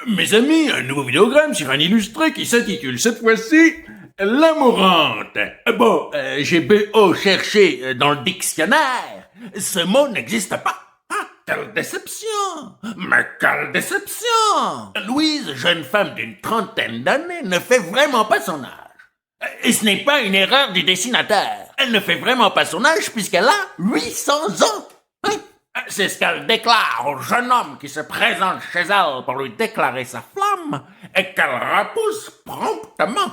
Mes amis, un nouveau vidéogramme sur un illustré qui s'intitule cette fois-ci L'amourante. Bon, j'ai beau chercher dans le dictionnaire, ce mot n'existe pas. Ah, quelle déception! Mais quelle déception! Louise, jeune femme d'une trentaine d'années, ne fait vraiment pas son âge. Et ce n'est pas une erreur du dessinateur. Elle ne fait vraiment pas son âge puisqu'elle a 800 ans. C'est ce qu'elle déclare au jeune homme qui se présente chez elle pour lui déclarer sa flamme et qu'elle repousse promptement.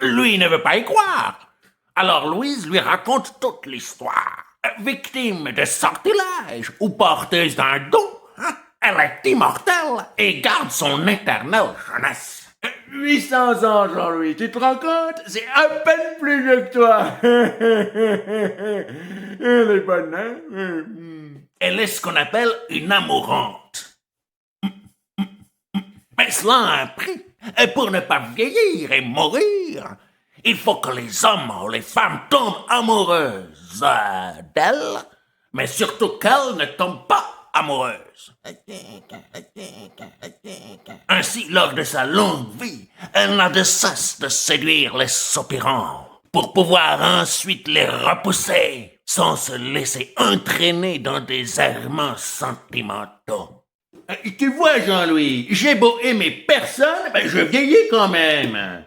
Lui ne veut pas y croire. Alors Louise lui raconte toute l'histoire. Victime de sortilèges ou porteuse d'un don, elle est immortelle et garde son éternelle jeunesse. 800 ans, Jean-Louis, tu te rends compte? C'est à peine plus vieux que toi. Elle est bonne, hein? Elle est ce qu'on appelle une amourante. Mais cela a un prix. Et pour ne pas vieillir et mourir, il faut que les hommes ou les femmes tombent amoureuses d'elle, mais surtout qu'elle ne tombe pas amoureuse. Ainsi, lors de sa longue vie, elle n'a de cesse de séduire les soupirants pour pouvoir ensuite les repousser sans se laisser entraîner dans des errements sentimentaux. Tu vois, Jean-Louis, j'ai beau aimer personne, je vieillis quand même.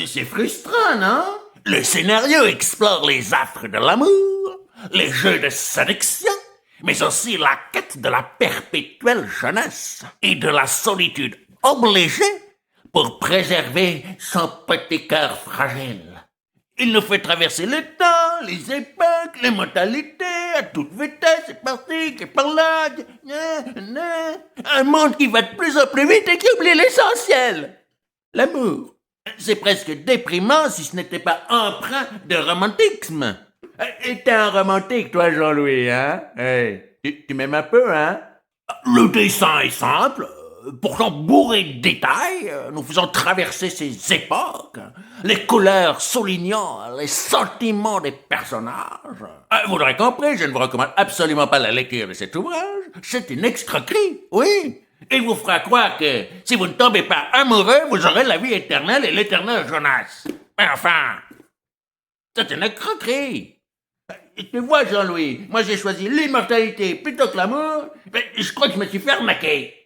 C'est frustrant, non? Le scénario explore les affres de l'amour, les jeux de séduction, mais aussi la quête de la perpétuelle jeunesse et de la solitude obligée pour préserver son petit cœur fragile. Il nous fait traverser le temps, les époques, les mentalités, à toute vitesse, c'est parti, c'est par là, un monde qui va de plus en plus vite et qui oublie l'essentiel. L'amour. C'est presque déprimant si ce n'était pas empreint de romantisme. Et t'es un romantique, toi, Jean-Louis, hein? Hey, tu m'aimes un peu, hein? Le dessin est simple, pourtant bourré de détails, nous faisons traverser ces époques, les couleurs soulignant les sentiments des personnages. Vous l'aurez compris, je ne vous recommande absolument pas la lecture de cet ouvrage. C'est une escroquerie, oui. Il vous fera croire que si vous ne tombez pas amoureux, vous aurez la vie éternelle et l'éternelle jeunesse. Mais enfin, c'est une escroquerie. Tu vois, Jean-Louis, moi j'ai choisi l'immortalité plutôt que l'amour, mais je crois que je me suis fait arnaquer.